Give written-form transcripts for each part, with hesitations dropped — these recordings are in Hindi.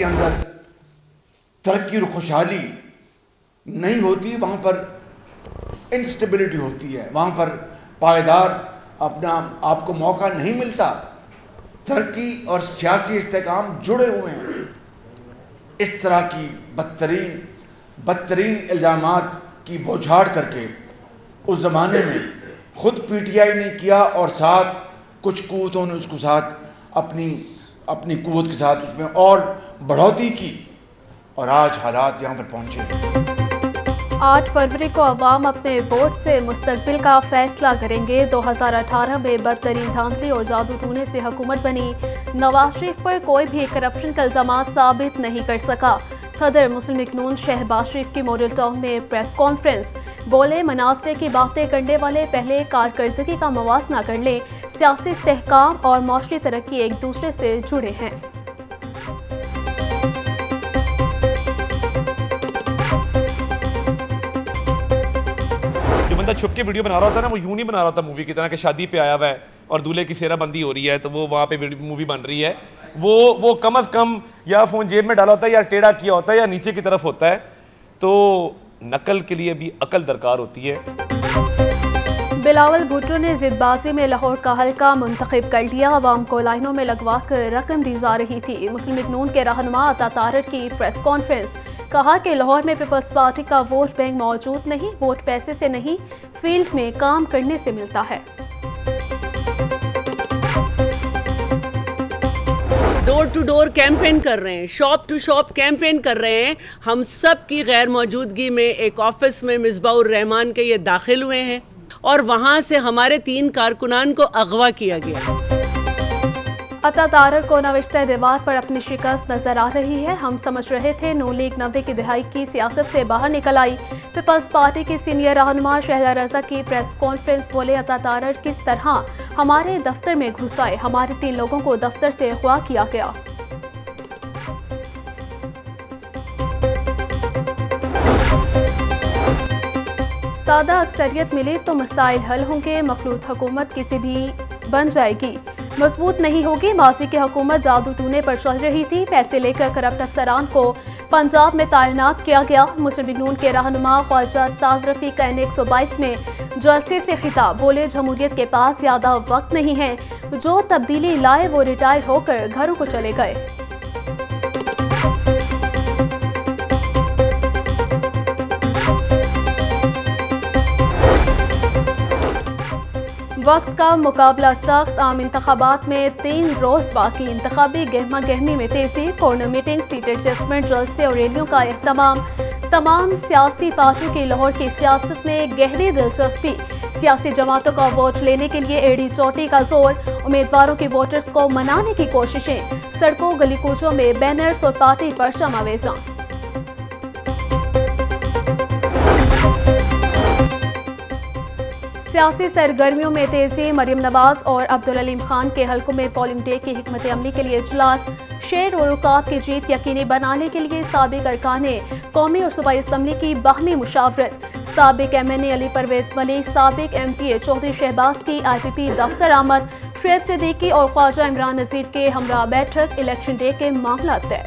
के अंदर तरक्की और खुशहाली नहीं होती, वहाँ पर इंस्टेबिलिटी होती है, वहाँ पर पायदार अपना आपको मौका नहीं मिलता। तरक्की और सियासी इस्तेहकाम जुड़े हुए हैं। इस तरह की बदतरीन इल्ज़ामात की बौछार करके उस ज़माने में खुद PTI ने किया और साथ कुछ कुव्वतों ने उसको साथ अपनी कुव्वत के साथ उसमें और बढ़ोतरी की और आज हालात यहाँ पर पहुँचे। 8 फरवरी को अवाम अपने वोट से मुस्तकबिल का फैसला करेंगे। 2018 में बदतरीन धांधली और जादू टूने से हुकूमत बनी। नवाज शरीफ पर कोई भी करप्शन का इल्ज़ाम साबित नहीं कर सका। सदर मुस्लिम लीग नून शहबाज शरीफ की मॉडल टाउन में प्रेस कॉन्फ्रेंस, बोले मनासले की बातें करने वाले पहले कारकर्दगी का मवाजना कर लें। सियासी इस्तेहकाम और माशरी तरक्की एक दूसरे से जुड़े हैं। जो बंदा छुप के वीडियो बना रहा होता है ना, वो यूं नहीं बना रहा होता मूवी की तरह कि शादी पे आया हुआ है और दूल्हे की सेहराबंदी हो रही है तो वो वहाँ पे मूवी बन रही है। वो कम से कम या फ़ोन जेब में डाला होता है या टेढ़ा किया होता है या नीचे की तरफ होता है। तो नकल के लिए भी अकल दरकार होती है। बिलावल भुट्टो ने जिदबाजी में लाहौर का हल्का मुंतखब कर लिया। अवाम को लाइनों में लगवा कर रकम दी जा रही थी। मुस्लिम लीग नून के रहनुमा अता तारड़ की प्रेस कॉन्फ्रेंस, कहा कि लाहौर में पीपल्स पार्टी का वोट बैंक मौजूद नहीं, वोट पैसे से नहीं फील्ड में काम करने से मिलता है। डोर टू डोर कैंपेन कर रहे हैं, शॉप टू शॉप कैंपेन कर रहे हैं। हम सब की गैर मौजूदगी में एक ऑफिस में मिसबाउर रहमान के ये दाखिल हुए हैं और वहां से हमारे 3 कारकुनान को अगवा किया गया। अता तारड़ को नविश्ते दीवार पर अपनी शिकस्त नजर आ रही है। हम समझ रहे थे नून लीग 90 की दिहाई की सियासत से बाहर निकल आई। पीपल्स पार्टी की सीनियर रहनुमा शहला रजा की प्रेस कॉन्फ्रेंस, बोले अता तारड़ किस तरह हमारे दफ्तर में घुस आए। हमारे 3 लोगों को दफ्तर से अगवा किया गया। सादा अक्सरियत मिले तो मसाइल हल होंगे। मखलूत हुकूमत किसी भी बन जाएगी, मजबूत नहीं होगी। माजी की हुकूमत जादू टूने पर चल रही थी। पैसे लेकर करप्ट अफसरान को पंजाब में तैनात किया गया। मुस्लिम लीग नून के रहनुमा ख्वाजा साद रफी का N122 में जलसे से खिताब, बोले जमहूरियत के पास ज़्यादा वक्त नहीं है। जो तब्दीली लाए वो रिटायर होकर घरों को चले गए। वक्त का मुकाबला सख्त। आम इंतखाबात में 3 रोज बाकी। इंतखाबी गहमा गहमी में तेजी। कॉर्नर मीटिंग, सीट एडजस्टमेंट, जलसे और रैलियों का एहतमाम। तमाम सियासी पार्टियों की लाहौर की सियासत में गहरी दिलचस्पी। सियासी जमातों का वोट लेने के लिए एड़ी चोटी का जोर। उम्मीदवारों की वोटर्स को मनाने की कोशिशें। सड़कों गली कूचों में बैनर्स और पार्टी परचम आवेज़ा। सियासी सरगर्मियों में तेजी। मरियम नवाज और अब्दुल अलीम खान के हलकों में पोलिंग डे की हिकमत अमली के लिए इजलास। शेर और रुकाब की जीत यकीनी बनाने के लिए साबिक अरकाने कौमी और सूबाई असम्बली की बाहमी मुशावरत। साबिक MNA अली परवेज मलिक, साबिक MPA चौधरी शहबाज की IPP दफ्तर आमद। शुएब सिद्दीकी और ख्वाजा इमरान नज़ीर के हमरा बैठक। इलेक्शन डे के मामला तय।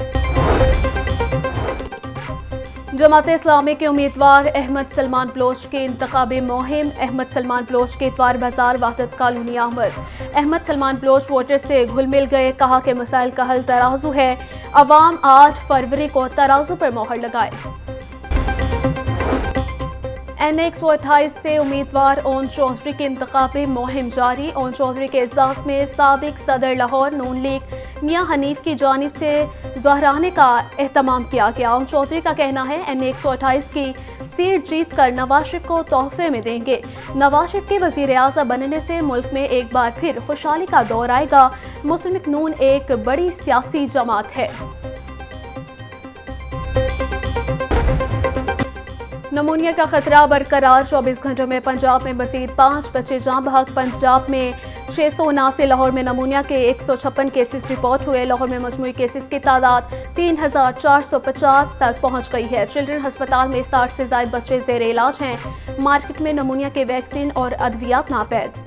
जमात इस्लामी के उम्मीदवार अहमद सलमान बलोच की इंतखाबी मुहिम। अहमद सलमान बलोच के इतवार बाजार वाहदत कॉलोनी आमद। अहमद सलमान बलोच वोटर से घुल मिल गए, कहा कि मसाइल का हल तराजू है। अवाम 8 फरवरी को तराजू पर मोहर लगाए। N128 से उम्मीदवार ओन चौधरी की इंतखाबी मुहिम जारी। ओन चौधरी के इजाज़ में साबिक सदर लाहौर नून लीग मियां हनीफ की जानिब से ज़हराने का एहतमाम किया गया। ओन चौधरी का कहना है N128 की सीट जीत कर नवाज शरीफ को तोहफे में देंगे। नवाज शरीफ के वज़ीर आज़म बनने से मुल्क में एक बार फिर खुशहाली का दौर आएगा। मुस्लिम लीग नून एक बड़ी सियासी जमात है। नमूनिया का खतरा बरकरार। 24 घंटों में पंजाब में मजीद 5 बच्चे जाँ बहक। पंजाब में 679, लाहौर में नमूनिया के 156 केसेस रिपोर्ट हुए। लाहौर में मजमूई केसेस की तादाद 3450 तक पहुंच गई है। चिल्ड्रन अस्पताल में 60 से ज्यादा बच्चे ज़ेर इलाज हैं। मार्केट में नमूनिया के वैक्सीन और अद्वियात नापैद।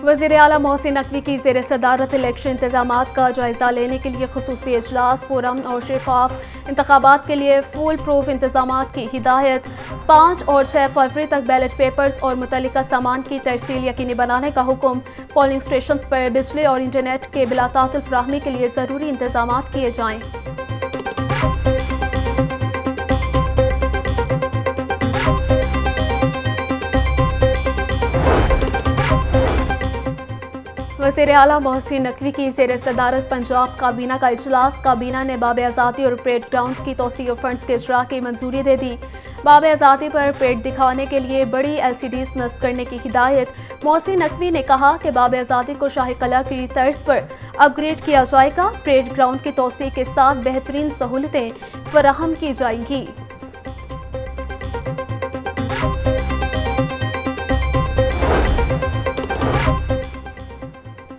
वज़ीर आला मोहसिन नकवी की ज़ेर सदारत इलेक्शन इंतजामात का जायज़ा लेने के लिए खुसूसी इजलास पुरअमन और शफाफ इंतखाबात के लिए फुल प्रूफ इंतजामात की हिदायत। 5 और 6 फरवरी तक बैलेट पेपर्स और मुतल्लिका सामान की तरसील यकीनी बनाने का हुक्म। पोलिंग स्टेशन पर बिजली और इंटरनेट के बिलातातुल फराहमी के लिए ज़रूरी इंतजामात किए जाएँ। वज़ीर आला मोहसिन नकवी की ज़ेर सदारत पंजाब काबीना का इजलास। काबीना ने बाब आज़ादी और परेड ग्राउंड की तोसी और फंड्स के इजरा की मंजूरी दे दी। बाब आज़ादी पर परेड दिखाने के लिए बड़ी LCDs नस्ब करने की हिदायत। मोहसिन नकवी ने कहा कि बाब आज़ादी को शाही कला की तर्ज पर अपग्रेड किया जाएगा। परेड ग्राउंड की तोसी के साथ बेहतरीन सहूलतें फराहम की जाएंगी।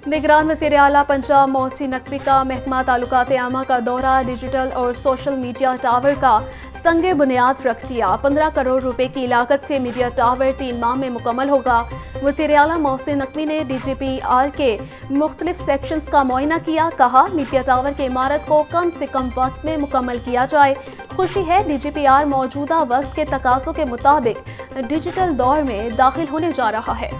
निगरान वज़ीर आला पंजाब मोहसिन नकवी का महकमा ताल्लुकात आमा का दौरा। डिजिटल और सोशल मीडिया टावर का संगे बुनियाद रख दिया। 15 करोड़ रुपए की लागत से मीडिया टावर 3 माह में मुकम्मल होगा। वज़ीर आला मोहसिन नकवी ने DGPR के मुख्तलिफ सेक्शंस का मुआयना किया। कहा मीडिया टावर की इमारत को कम से कम वक्त में मुकम्मल किया जाए। खुशी है DGPR मौजूदा वक्त के तकाज़ों के मुताबिक डिजिटल दौर में दाखिल होने जा रहा है।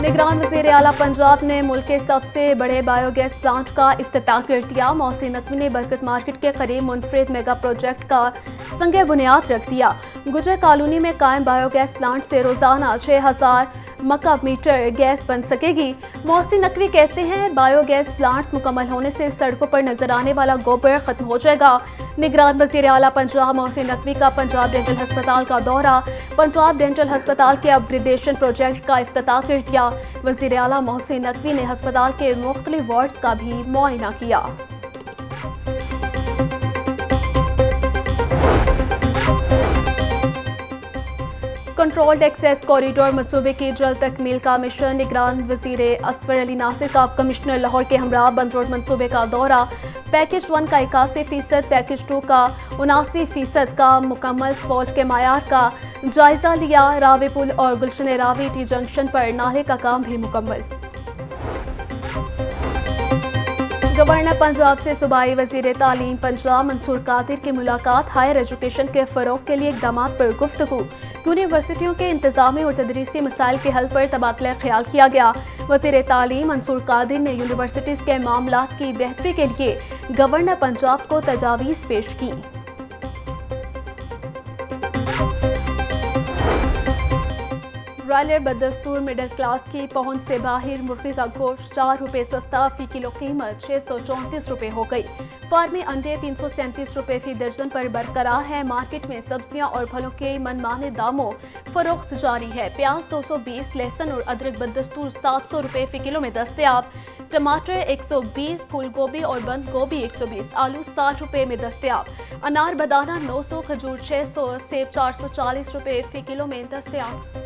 निगरान वज़ीर आला पंजाब ने मुल्क के सबसे बड़े बायोगैस प्लांट का इफ्तिताह कर दिया। मोहसिन नकवी ने बरकत मार्केट के करीब मुनफरिद मेगा प्रोजेक्ट का संगे बुनियाद रख दिया। गुजर कॉलोनी में कायम बायोगैस प्लांट से रोजाना 6000 मकब मीटर गैस बन सकेगी। मोहसिन नकवी कहते हैं बायोगैस प्लांट्स मुकम्मल होने से सड़कों पर नजर आने वाला गोबर खत्म हो जाएगा। निगरान वज़ीर आला पंजाब मोहसिन नकवी का पंजाब डेंटल हस्पताल का दौरा। पंजाब डेंटल हस्पताल के अपग्रेडेशन प्रोजेक्ट का इफ्तिताह कर दिया। वज़ीर आला मोहसिन नकवी ने हस्पताल के मुख्तलिफ वार्ड्स का भी मुआयना किया। कंट्रोल्ड एक्सेस कॉरिडोर मंसूबे की जल्द तकमील का मिशन। निगरान वज़ीर असफर अली नासिर का कमिश्नर लाहौर के हमरा बंद रोड मंसूबे का दौरा। पैकेज 1 का 81%, पैकेज 2 का 79% का मुकम्मल स्पॉट के मायार का जायजा लिया। रावी पुल और गुलशन रावी टी जंक्शन पर नाले का काम भी मुकम्मल। गवर्नर पंजाब से सूबाई वज़ीर तालीम पंजाब मंसूर कादिर की मुलाकात। हायर एजुकेशन के फ़रोग़ के लिए इक़दाम पर गुफ्तगू। यूनिवर्सिटियों के इंतज़ामी और तदरीसी मसाइल के हल पर तबादला ख्याल किया गया। वज़ीर तालीम मंसूर कादिर ने यूनिवर्सिटीज़ के मामलात की बेहतरी के लिए गवर्नर पंजाब को तजावीज़ पेश की। ब्रायलर बदस्तूर मिडिल क्लास की पहुंच से बाहर। मुर्गी का गोश्त 4 रुपये सस्ता, फी किलो कीमत 634 रुपये हो गई। फार्मी अंडे 337 रुपये फी दर्जन पर बरकरार है। मार्केट में सब्जियां और फलों के मनमाने दामों फरोख्त जारी है। प्याज 220, लहसुन और अदरक बदस्तूर 700 रुपये फी किलो में दस्तयाब। टमाटर 120, फूल गोभी और बंद गोभी 120, आलू 60 रुपये में दस्तयाब। अनार बदाना 900, खजूर 600, सेब 440 रुपये फी किलो में दस्तयाब।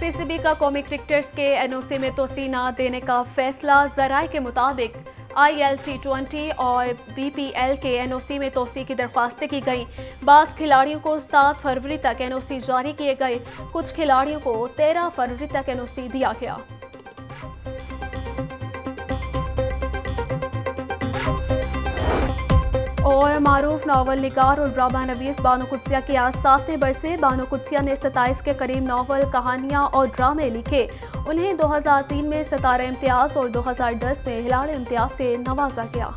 PCB का कौमी क्रिकेटर्स के NOC में तोसी न देने का फैसला। ज़राए के मुताबिक ILT20 और BPL के NOC में तोसी की दरख्वास्तें की गई। बाज़ खिलाड़ियों को 7 फरवरी तक NOC जारी किए गए। कुछ खिलाड़ियों को 13 फरवरी तक NOC दिया गया। और मारूफ नावल निगार और ड्रामा नवीस बानो कुदसिया की आज 7वें बरसे। बानो कुदसिया ने 27 के करीब नावल, कहानियाँ और ड्रामे लिखे। उन्हें 2003 में सितारा इम्तियाज़ और 2010 में हिलाल इम्तियाज़ से नवाजा गया।